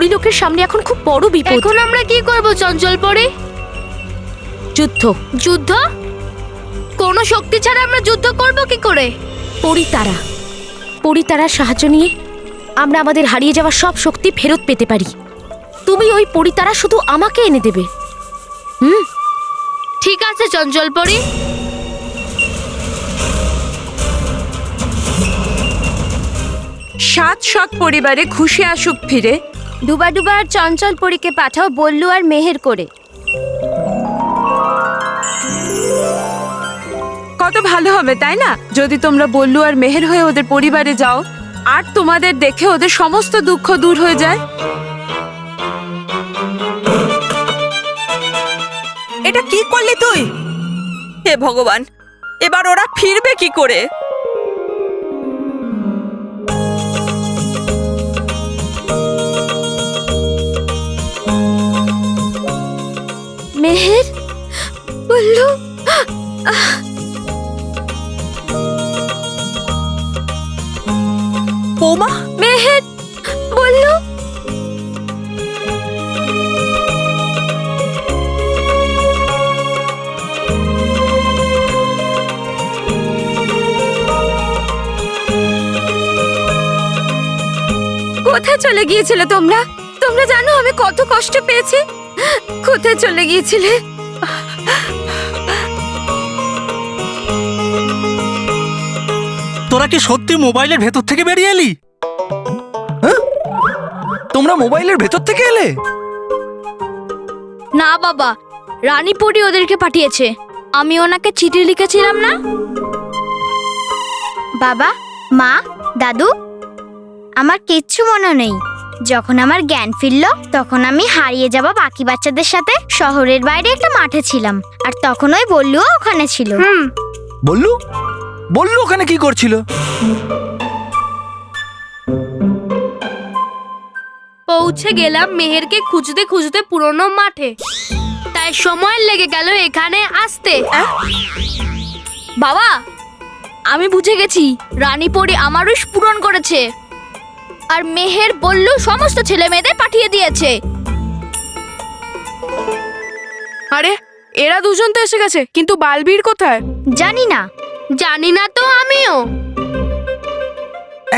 পরিলোকের সামনে এখন খুব বড় বিপদ। এখন আমরা কি করব চঞ্চল পরি? যুদ্ধ। যুদ্ধ? কোন শক্তি ছাড়া আমরা যুদ্ধ করব কি করে? পরিতারা, পরিতারার সাহায্য নিয়ে আমরা আমাদের হারিয়ে যাওয়া সব শক্তি ফেরত পেতে পারি। তুমি ওই পরিতারা শুধু আমাকে এনে দেবে। ঠিক আছে চঞ্চল পরি। সাত সৎ পরিবারে খুশি আসুক ফিরে। ডুবা ডুবা আর চঞ্চল পরীকে পাঠাও বল্লু আর মেহের করে। কত ভালো হবে তাই না, যদি তোমরা বল্লু আর মেহের হয়ে ওদের পরিবারে যাও আর তোমাদের দেখে ওদের সমস্ত দুঃখ দূর হয়ে যায়। এটা কি করলি তুই? হে ভগবান, এবার ওরা ফিরবে কি করে? মেহের, বল্লু, বৌমা, মেহের, বল্লু। কোথায় চলে গিয়েছিলে তোমরা? তোমরা জানো আমি কত কষ্ট পেয়েছি। কোথায় চলে গিয়েছিলে? তোরা কি সত্যি মোবাইলের ভেতর থেকে বেরিয়ে এলি? তোমরা মোবাইলের ভেতর থেকে এলে? না বাবা, রানীপুরি ওদেরকে পাঠিয়েছে। আমি ওনাকে চিঠি লিখেছিলাম না। বাবা, মা, দাদু, আমার কিচ্ছু মনে নেই। যখন আমার জ্ঞান ফিরল তখন আমি হারিয়ে যাওয়া বাকি বাচ্চাদের সাথে শহরের বাইরে একটা মাঠে ছিলাম, আর তখন ওই বল্লুও ওখানে ছিল। বল্লু? বল্লু ওখানে কি করছিল? পৌঁছে গেলাম মেহেরকে খুঁজতে খুঁজতে পুরনো মাঠে, তাই সময় লেগে গেল এখানে আসতে। বাবা, আমি বুঝে গেছি, রানীপরি আমার উইশ পূরণ করেছে আর মেহের বল্লু সমস্ত ছেলে মেয়েদের পাঠিয়ে দিয়েছে। আরে এরা দুজন তো এসে গেছে, কিন্তু বালবীর কোথায়? জানি না। জানি না তো আমিও।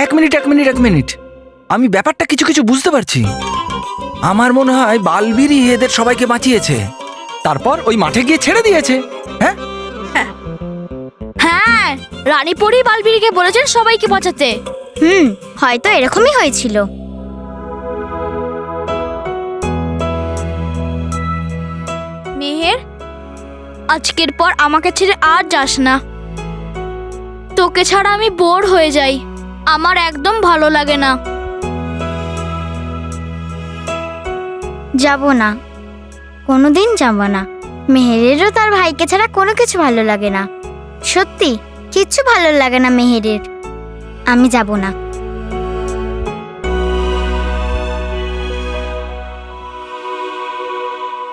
এক মিনিট, আমি ব্যাপারটা কিছু কিছু বুঝতে পারছি। আমার মনে হয় বালবীরই এদের সবাইকে বাঁচিয়েছে, তারপর ওই মাঠে গিয়ে ছেড়ে দিয়েছে। হ্যাঁ, হ্যাঁ, রানীপরি বালবীরকে বলেছেন সবাইকে বাঁচাতে। হয়তো এরকমই হয়েছিল। মেহের, আজকের পর আমাকে ছেড়ে আর যাস না। তোকে ছাড়া আমি বোর হয়ে যাই, আমার একদম ভালো লাগে না। যাব না, কোনোদিন যাব না। মেহেরেরও তার ভাইকে ছাড়া কোনো কিছু ভালো লাগে না। সত্যি কিচ্ছু ভালো লাগে না মেহেরের। আমি যাব না।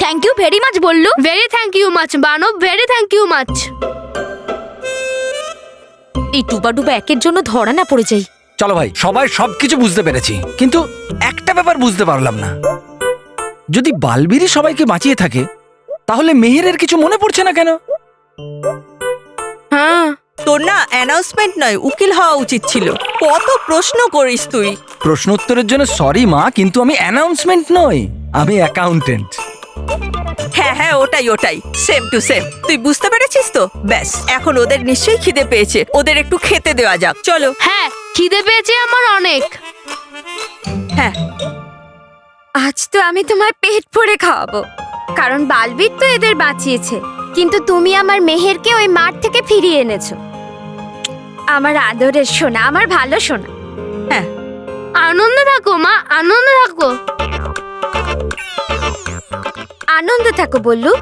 থ্যাংক ইউ ভেরি মাচ বল্লু। ভেরি থ্যাংক ইউ মাচ বানো, ভেরি থ্যাংক ইউ মাচ। এই ডুবা ডুবা একের জন্য ধরা না পড়ে যাই। চলো ভাই, সবাই সবকিছু বুঝতে পেরেছি, কিন্তু একটা ব্যাপার বুঝতে পারলাম না। যদি বালবীরই সবাইকে বাঁচিয়ে থাকে, তাহলে মেহেরের কিছু মনে পড়ছে না কেন? হ্যাঁ, তোর না অ্যানাউন্সমেন্ট নয়, উকিল হওয়া উচিত ছিল। কত প্রশ্ন করিস তুই। প্রশ্ন উত্তরের জন্য সরি মা, কিন্তু আমি অ্যানাউন্সমেন্ট নই, আমি অ্যাকাউন্টেন্ট। হ্যাঁ, ওটাই, সেম টু সেম। তুই বুঝতে পেরেছিস তো? ব্যাস, এখন ওদের নিশ্চয়ই খিদে পেয়েছে, ওদের একটু খেতে দেওয়া যাক। চলো। হ্যাঁ, খিদে পেয়েছে আমার অনেক। হ্যাঁ, আজ তো আমি তোমার পেট ভরে খাওয়াবো, কারণ বালবীর তো এদের বাঁচিয়েছে, কিন্তু তুমি আমার মেহেরকে ওই মাঠ থেকে ফিরিয়ে এনেছো। আমার আদরের সোনা, আমার ভালো সোনা। হ্যাঁ, আনন্দে থাকো মা, আনন্দে থাকো। আনন্দে থাকো বল্লু,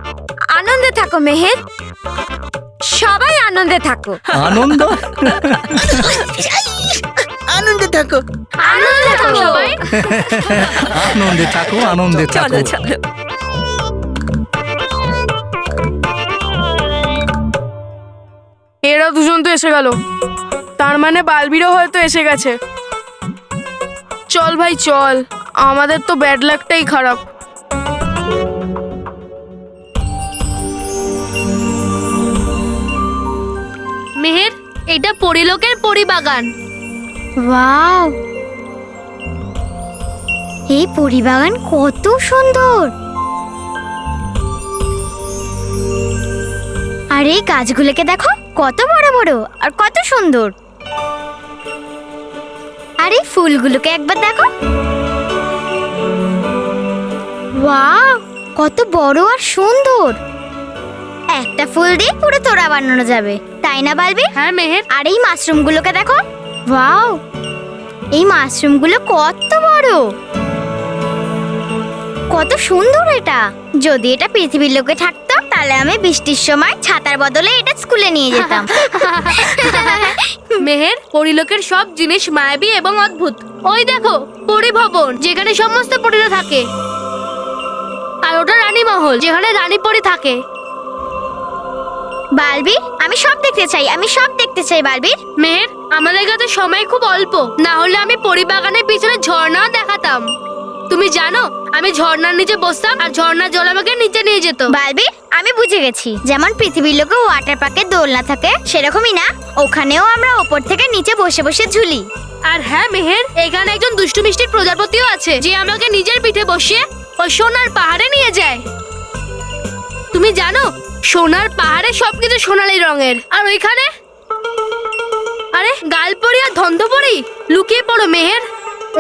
আনন্দে থাকো মেহের, সবাই আনন্দে থাকো। আনন্দ? আনন্দে থাকো, আনন্দে থাকো সবাই। আনন্দে থাকো, আনন্দে থাকো। চলো। এরা দুজন তো এসে গেল, তার মানে বালবীরও হয়তো এসে গেছে। চল ভাই চল, আমাদের তো ব্যাড লাকটাই খারাপ। মেহের, এটা পরিলোকের পরিবাগান। ওয়াও, এই পরিবাগান কত সুন্দর। আর এই গাছগুলোকে দেখো, কত বড় বড় আর কত সুন্দর। আর এই ফুলগুলোকে একবার দেখো, ওয়াও, কত বড় আর সুন্দর। একটা ফুল দিয়ে পুরো তোড়া বানানো যাবে, তাই না বালবি? হ্যাঁ মেহের। আর এই মাশরুমগুলোকে দেখো, ওয়াও, এই মাশরুমগুলো কত বড়, কত সুন্দর। এটা যদি এটা পৃথিবীর লোকে থাকতো তাহলে আমি বৃষ্টির সময় ছাতার বদলে এটা স্কুলে নিয়ে যেতাম। মেহের, পরিলোকের সব জিনিস মায়াবী এবং অদ্ভুত। ওই দেখো পরিভবন, যেখানে সমস্ত পরীরা থাকে। আর ওটা রানী মহল, যেখানে রানী পরী থাকে। বালবি, আমি সব দেখতে চাই, আমি সব দেখতে চাই বালবির। মেহের, আমাদের কাছে সময় খুব অল্প, না হলে আমি পরিবাগানের পিছনে ঝর্ণাও দেখাতাম। তুমি জানো, আমি ঝর্ণার নিচে বসতাম আর ঝর্ণার জল আমাকে নিচে নিয়ে যেত। বালবি, আমি বুঝে গেছি, যেমন পৃথিবীর লোকে ওয়াটার পার্কে দোলনা থাকে সেরকমই না, ওখানেও আমরা ওপর থেকে নিচে বসে বসে ঝুলি। আর হ্যাঁ মেহের, এখানে একজন দুষ্টু মিষ্টির প্রজাপতিও আছে, যে আমাকে নিজের পিঠে বসিয়ে ওই সোনার পাহাড়ে নিয়ে যায়। তুমি জানো, সোনার পাহাড়ে সবকিছু সোনালী রঙের। আর ওইখানে, আরে গালপরি আর ধন্ধপরি, লুকিয়ে পড়ো মেহের,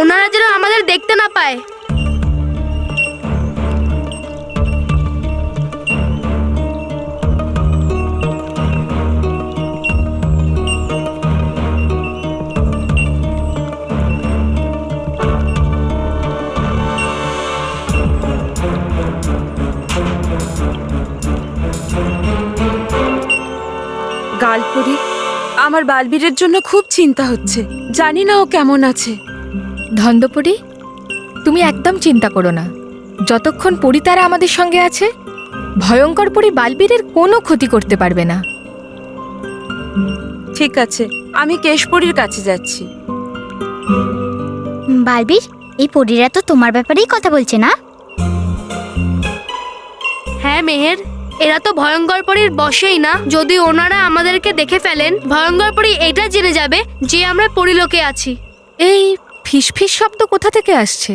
ওনারা যেন আমাদের দেখতে না পায়। গালপুরি, আমার বালবীরের জন্য খুব চিন্তা হচ্ছে। জানি না ও কেমন আছে। ধন্দপরি, তুমি একদম চিন্তা করো না। যতক্ষণ পরিতারা আমাদের সঙ্গে আছে, ভয়ঙ্কর পরি বালবীরের কোনো ক্ষতি করতে পারবে না। ঠিক আছে, আমি কেশপুরীর কাছে যাচ্ছি। বালবির, এই পরীরা তো তোমার ব্যাপারেই কথা বলছে না? হ্যাঁ মেহের, এরা তো ভয়ঙ্কর পরীর বশেই না। যদি ওনারা আমাদেরকে দেখে ফেলেন, ভয়ঙ্কর পরী এটা জেনে যাবে যে আমরা পরিলোকে আছি। এই ফিসফিস শব্দ কোথা থেকে আসছে?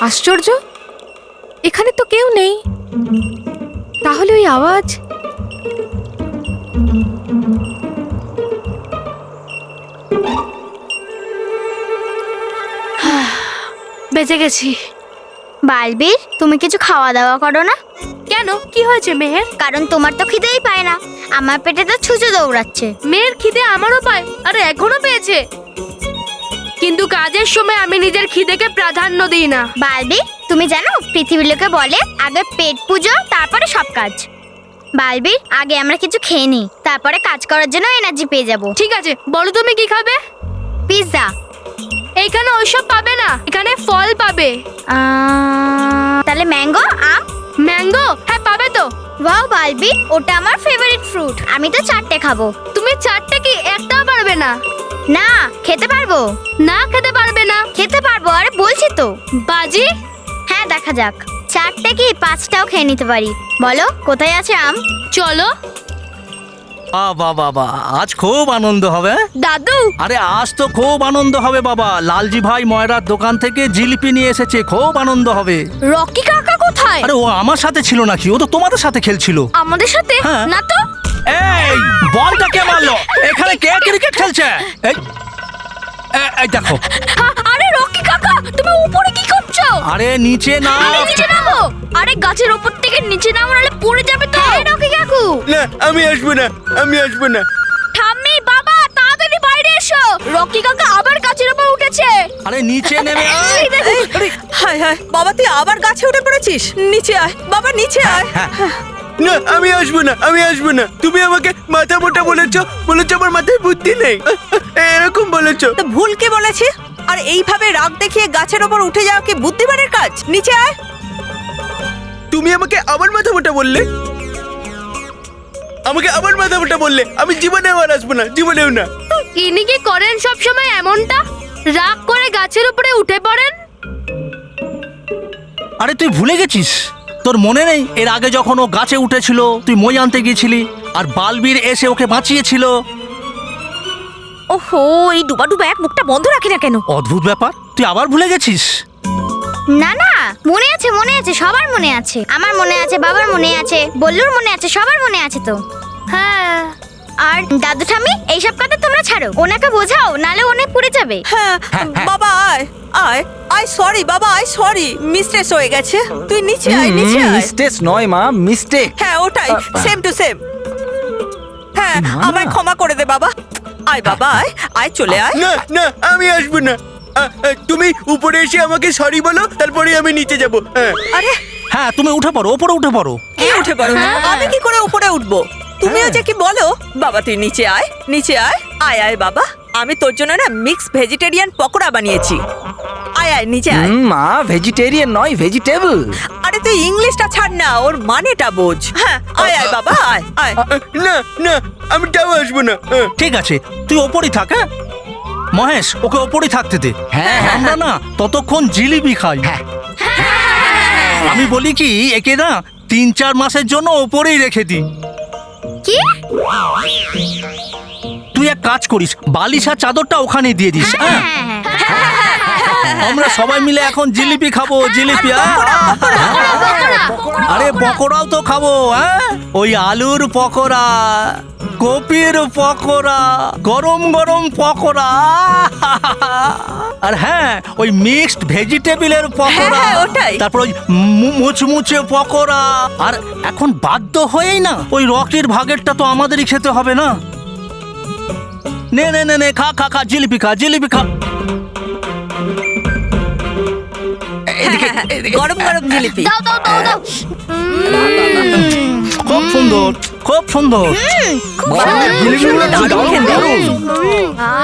আশ্চর্য, এখানে তো কেউ নেই। তাহলে ওই আওয়াজ? বেঁচে গেছি। বালবির, তুমি কিছু খাওয়া দাওয়া করো না? কেন, কি হয়েছে মেহের? কারণ তোমার তো খিদেই পায় না, আমার পেটে তো ছুঁচো দৌড়াচ্ছে। মেয়ের খিদে আমারও পায়, আরে এখনো পেয়েছে। কিন্তু কাজের সময় আমি নিজের খিদেকে প্রাধান্য দিই না। বালবি, তুমি জানো পৃথিবীর লোকে বলে আগে পেট পুজো তারপরে সব কাজ। বালবি, আগে আমরা কিছু খেয়ে নিই, তারপরে কাজ করার জন্য এনার্জি পেয়ে যাব। ঠিক আছে, বলো তুমি কি খাবে? পিৎজা। এইখানে ওইসব পাবে না, এখানে ফল পাবে। তাহলে ম্যাঙ্গো, আম? ম্যাঙ্গো, হ্যাঁ পাবে তো। ওয়াও বালবি, ওটা আমার ফেভারিট ফ্রুট, আমি তো 4টে খাবো। তুমি 4টে কি, একটাও পারবে না? না, খেতে পারবো। না খেতে পারবে না? খেতে পারবো, আরে বলছি তো। বাজি? হ্যাঁ, দেখা যাক 4টে কি 5টাও খেয়ে নিতে পারি। বলো কোথায় আছে আম? চলো। বাবা বাবা, আজ খুব আনন্দ হবে। দাদু, আরে আজ তো খুব আনন্দ হবে বাবা। লালজি ভাই ময়রার দোকান থেকে জিলিপি নিয়ে এসেছে, খুব আনন্দ হবে। রকি কাকা কোথায়? আরে ও আমার সাথে ছিল নাকি? ও তো তোমাদের সাথে খেলছিল। আমাদের সাথে? হ্যাঁ। না তো। এই বলটা কে মারলো? এখানে কে ক্রিকেট খেলছে? এই এই দেখো। আরে রকি কাকা, তুমি উপরে কি করছো? আরে নিচে না। আরে নিচে নামো। আরে গাছের উপর থেকে নিচে নামো, নাহলে পড়ে যাবে তো। রকি কাকু, না, আমি আসবো না, আমি আসবো না। ঠাম্মি, বাবা তাড়াতাড়ি বাইরে এসো, রকি কাকা আবার গাছের উপর উঠেছে। আরে নিচে নেমে আয়। হায় হায়, বাবা তুই আবার গাছে উঠে পড়েছিস। নিচে আয় বাবা, নিচে আয়। না, আমি আসবো না, আমি আসবো না। তুমি আমাকে মাথা মোটা বলেছো, বলেছো আমার মাথায় বুদ্ধি নেই, এরকম বলেছো। তো ভুল কে বলেছি? আর এইভাবে রাগ দেখিয়ে গাছের ওপর উঠে যাওয়া কি বুদ্ধিমানের কাজ? নিচে আয়। তুমি আমাকে আবার মাথা মোটা বললে, আমাকে আবার মাথা মোটা বললে। আমি জীবনেও আর আসবো না, জীবনেও না। ইনি কি করেন সব সময় এমনটা? রাগ করে গাছের উপরে উঠে পড়েন? আরে তুই ভুলে গেছিস? তোর মনে নেই এর আগে যখন ও গাছে উঠেছিল তুই মই আনতে গিয়েছিলি আর বালবীর এসে ওকে বাঁচিয়েছিল? ওহো, এই ডুবা ডুবা এক মুখটা বন্ধ রাখে না কেন? অদ্ভুত ব্যাপার, তুই আবার ভুলে গেছিস? না না, মনে আছে মনে আছে, সবার মনে আছে। আমার মনে আছে, বাবার মনে আছে, বল্লুর মনে আছে, সবার মনে আছে তো। হ্যাঁ। আর দাদু ঠাম্মি, এইসব কথা তোমরা ছাড়ো, ওনাকে বোঝাও, নালে অনেক পুড়ে যাবে। হ্যাঁ বাবা আয় আয় আয়, সরি বাবা, আয় সরি, মিস্টেক হয়ে গেছে। তুই নিচে আয়, নিচে আয়। মিস্টেক নয় মা, মিস্টেক। হ্যাঁ ওটাই, সেম টু সেম। হ্যাঁ আমায় ক্ষমা করে দে বাবা। আয় বাবা আয় আয়, চলে আয়। না না, আমি আসবো না। তুমি উপরে এসে আমাকে সরি বলো, তারপরে আমি নিচে যাবো। আরে হ্যাঁ, তুমি উঠে পড়ো, ওপরে উঠে পড়ো। কি উঠে পড়ো? আমি কি করে উপরে উঠবো? তুমিও যে কি বলো। বাবা তুই নিচে আয়, নিচে আয়। আয় আয় বাবা, আমি তোর জন্য না মিক্স ভেজিটেরিয়ান পকোড়া বানিয়েছি। আয় আয় নিচে আয়। মা ভেজিটেরিয়ান নয়, ভেজিটেবল। আরে তুই ইংলিশটা ছাড় না, ওর মানেটা বোঝ। হ্যাঁ আয় আয় বাবা আয় আয়। না না, আমি তাও আসবো না। ঠিক আছে, তুই ওপরই থাক। হ্যাঁ মহেশ, ওকে ওপরই থাকতে দে। হ্যাঁ, আমরা না ততক্ষণ জিলিপি খাই। আমি বলি কি, একে না 3-4 মাসের জন্য ওপরেই রেখে দি। কি? তুই এক কাজ করিস, বালিশ আর চাদরটা ওখানে দিয়ে দিস। হ্যাঁ, আমরা সবাই মিলে এখন জিলিপি খাবো। জিলিপি, আরে পকোড়াও তো খাবো। হ্যাঁ, ওই আলুর পকোড়া, কপির পকোড়া, গরম গরম পকোড়া, আর হ্যাঁ ওই মিক্সড ভেজিটেবলের পকোড়া, হ্যাঁ, ওটাই। তারপর ওই মুচমুচে পকোড়া। আর এখন বাধ্য হয়েই না ওই রকির ভাগেরটা তো আমাদেরই খেতে হবে না। নে নে নে নে, খা খা খা, জিলিপি খা, জিলিপি খা। গরম গরম জিলিপি। দাও দাও দাও দাও। খুব সুন্দর, খুব সুন্দর।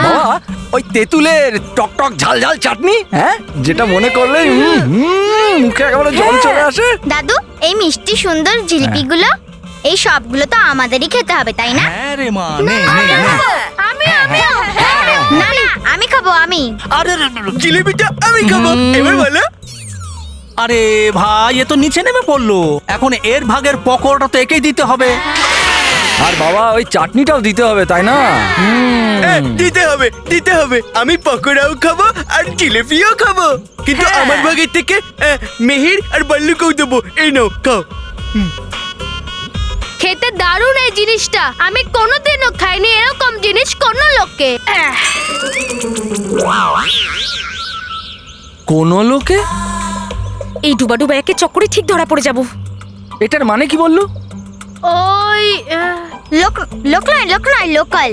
বাবা, ওই তেঁতুলের টক টক ঝাল ঝাল চাটনি, হ্যাঁ, যেটা মনে করলে মুখে একেবারে জল চলে আসে। দাদু, এই মিষ্টি সুন্দর জিলিপিগুলো, এই সবগুলো তো আমাদেরই খেতে হবে, তাই না? হ্যাঁ রে মা, নে নে নে। না না, আমি খাবো, আমি। আরে জিলিপিটা আমি খাবো, এবার বলো। আরে ভাই, এ তো নিচে নেমে পড়লো। এখন এর ভাগের পকোড়াটা তো একেই দিতে হবে। আর বাবা, ওই চাটনিটাও দিতে হবে, তাই না? দিতে হবে, দিতে হবে। আমি পকোড়াও খাবো আর জিলিপিও খাবো, কিন্তু আমার ভাগের থেকে মেহির আর বাল্লুকেও দেবো। এই নাও, খাও। খেতে দারুণ এই জিনিসটা। আমি কোনোদিনও খাইনি এরকম জিনিস কোনো লোককে। কোন লোকে? এই ডুবা ডুবা একে চক্করে ঠিক ধরা পড়ে যাব। এটার মানে কি বললো? ওই লোক লোক নয়, লোক নয়, লোকাল।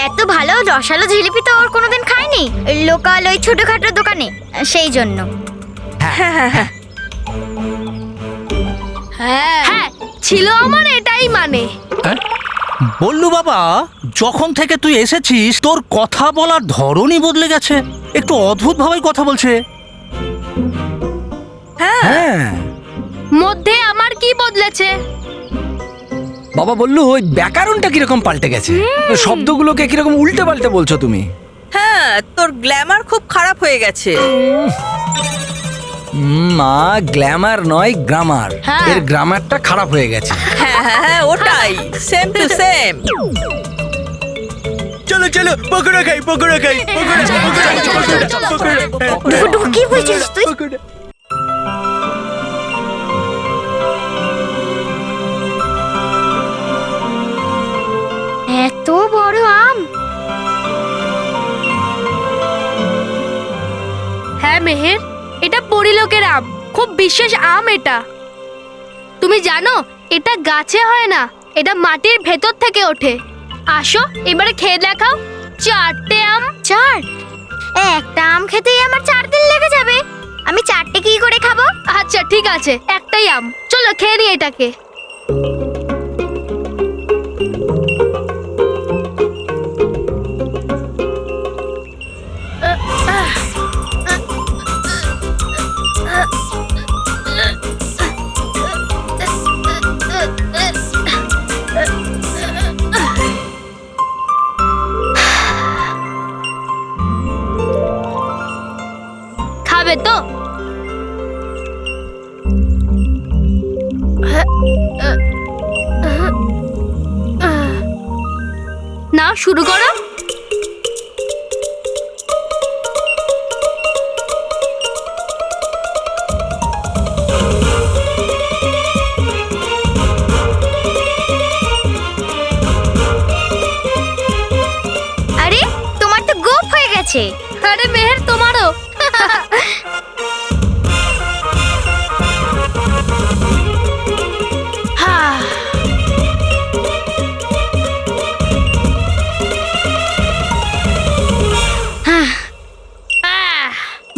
এত ভালো রসালো জিলিপি তো ওর কোনোদিন খাইনি। লোকাল, ওই ছোটখাটো দোকানে, সেই জন্য। হ্যাঁ, ছিল আমার এটাই মানে। বললু বাবা, যখন থেকে তুই এসেছিস তোর কথা বলার ধরনই বদলে গেছে। একটু অদ্ভুত ভাবেই কথা বলছে। হ্যাঁ মধ্যে আমার কি বদলেছে? বাবা, বললু ওই ব্যাকরণটা কিরকম পাল্টে গেছে। শব্দগুলোকে কিরকম উল্টে পাল্টে বলছো তুমি। হ্যাঁ তোর গ্ল্যামার খুব খারাপ হয়ে গেছে। মা, গ্ল্যামার নয়, গ্রামার। হ্যাঁ। এর গ্রামারটা খারাপ হয়ে গেছে। হ্যাঁ হ্যাঁ হ্যাঁ, ওটাই, সেম টু সেম। চলো চলো, পকোড়া খাই, পকোড়া খাই, পকোড়া, পকোড়া, পকোড়া, পকোড়া। ডুকু, কি বলছিস তুই? পকোড়া। এত বড় আম! হ্যাঁ মেহের, এটা পরিলোকের আম, খুব বিশেষ আম এটা। তুমি জানো এটা গাছে হয় না, এটা মাটির ভেতর থেকে ওঠে। আসো এবারে খেয়ে দেখাও। 4টে আম। 4? একটা আম খেতেই আমার 4 দিন লেগে যাবে। আমি 4টে কি করে খাবো? আচ্ছা ঠিক আছে, একটাই আম, চলো খেয়ে নি এটাকে। হবে তো? না, শুরু করো। আরে তোমার তো গোপ হয়ে গেছে। আরে মেহের, তোমারও।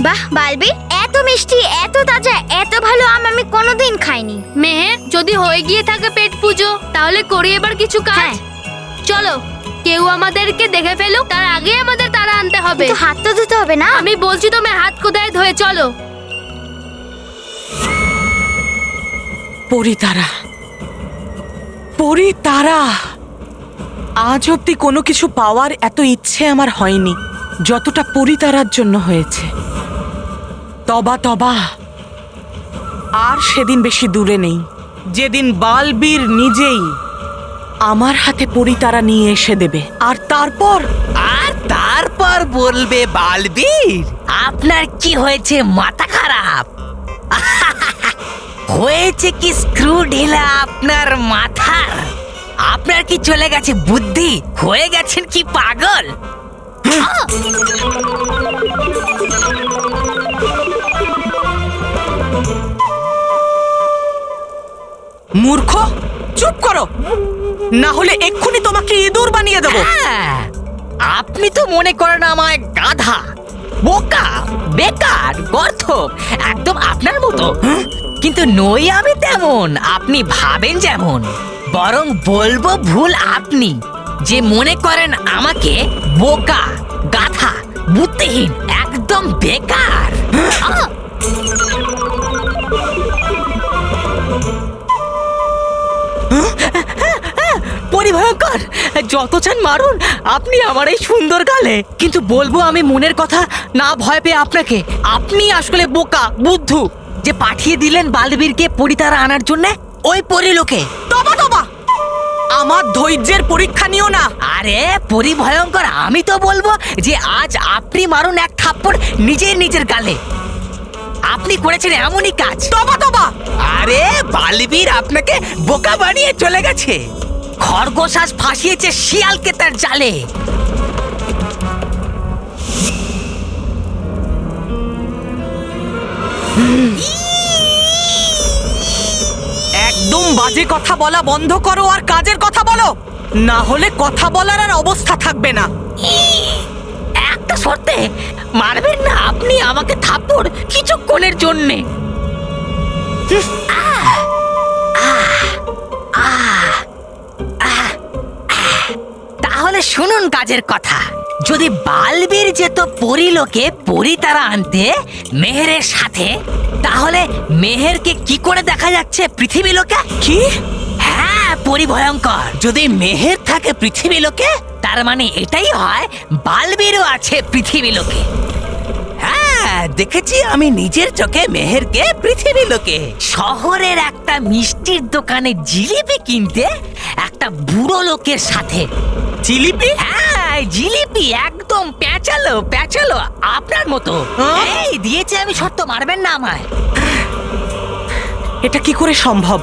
বাহ বালবি, এত মিষ্টি, এত তাজা, এত ভালো আম আমি কোনোদিন খাইনি। মেহের, যদি হয়ে গিয়ে থাকে পেট পুজো, তাহলে করি এবার কিছু কাজ। হ্যাঁ। চলো, কেউ আমাদেরকে দেখে ফেলুক, তার আগে আমাদের তারা আনতে হবে। তো হাত তো ধুতে হবে না? আমি বলছি তুমি হাত কোথায় ধুয়ে চলো। পরিতারা, পরিতারা, আজ অব্দি কোনো কিছু পাওয়ার এত ইচ্ছে আমার হয়নি যতটা পরিতারার জন্য হয়েছে। তবা তবা, আর সেদিন বেশি দূরে নেই যেদিন বালবীর নিজেই আমার হাতে পরিতারা নিয়ে এসে দেবে, আর তারপর তারপর বলবে, বালবীর আপনার কি হয়েছে, মাথা খারাপ? হয়েছে কি স্ক্রু ঢিলা আপনার মাথার? আপনার কি চলে গেছে বুদ্ধি? হয়ে গেছেন কি পাগল? মূর্খ, চুপ করো, না হলে এক্ষুনি তোমাকে ইঁদুর বানিয়ে দেবো। হ্যাঁ, আপনি তো মনে করেন আমায় গাধা, বোকা, বেকার, গর্ধপ, একদম আপনার মতো। কিন্তু নই আমি তেমন, আপনি ভাবেন যেমন। বরং বলবো ভুল আপনি, যে মনে করেন আমাকে বোকা, গাধা, বুদ্ধিহীন, একদম বেকার। পরিভয়ঙ্কর, যত চান মারুন আপনি আমার এই সুন্দর গালে, কিন্তু বলবো আমি মনের কথা, না ভয় পেয়ে আপনাকে। আপনি আসলে বোকা, বুদ্ধু, যে পাঠিয়ে দিলেন বালবীরকে পরিতারা আনার জন্য ওই পরিলোকে। তবা তবা, আমার ধৈর্যের পরীক্ষা নিও না। আরে পরিভয়ঙ্কর, আমি তো বলবো যে আজ আপনি মারুন এক থাপ্পড় নিজের গালে। আপনি করেছেন এমনই কাজ। তবা তবা, আরে বালবীর আপনাকে বোকা বানিয়ে চলে গেছে। খরগোশ আজ ফাঁসিয়েছে শিয়ালকে তার জালে। একদম বাজে কথা বলা বন্ধ করো আর কাজের কথা বলো, না হলে কথা বলার আর অবস্থা থাকবে না। একটা শর্তে, মারবেন না আপনি আমাকে থাপ্পড় কিছুক্ষণের জন্যে। তাহলে শুনুন কাজের কথা। যদি বালবীর যেত পরিলোকে পরিতারা আনতে মেহেরের সাথে, তাহলে মেহেরকে কি করে দেখা যাচ্ছে পৃথিবী লোকে? কি? হ্যাঁ, পরিভয়ঙ্কর, যদি মেহের থাকে পৃথিবী লোকে, তার মানে এটাই হয় বালবীরও আছে পৃথিবী লোকে। হ্যাঁ, দেখেছি আমি নিজের চোখে মেহেরকে পৃথিবী লোকে। শহরের একটা মিষ্টির দোকানে জিলিপি কিনতে একটা বুড়ো লোকের সাথে। জিলিপি? হ্যাঁ, জিলিপি, একদম প্যাঁচালো আপনার মতো। এই দিয়েছে আমি, শর্ত মারবেন না আমায়। এটা কি করে সম্ভব?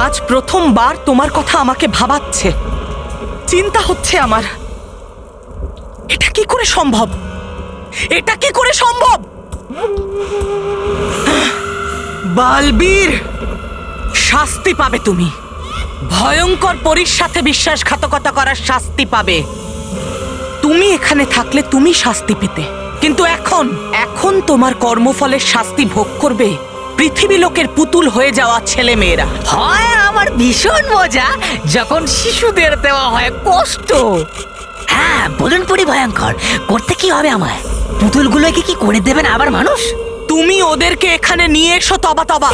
আজ প্রথমবার তোমার কথা আমাকে ভাবাচ্ছে, চিন্তা হচ্ছে আমার। এটা কি করে সম্ভব? এটা কি করে সম্ভব? বালবীর, শাস্তি পাবে তুমি। ভয়ঙ্কর পরীর সাথে বিশ্বাসঘাতকতা করার শাস্তি পাবে। তুমি এখানে থাকলে তুমি শাস্তি পেতে, কিন্তু এখন তোমার কর্মফলের শাস্তি ভোগ করবে পৃথিবী লোকের পুতুল হয়ে যাওয়া ছেলে মেয়েরা। হয় আমার ভীষণ মজা যখন শিশুদের দেওয়া হয় কষ্ট। হ্যাঁ, বলুন পরিভয়ঙ্কর, করতে কি হবে আমায়? পুতুলগুলোকে কি করে দেবেন আবার মানুষ? তুমি ওদেরকে এখানে নিয়ে এসো। তবা তবা,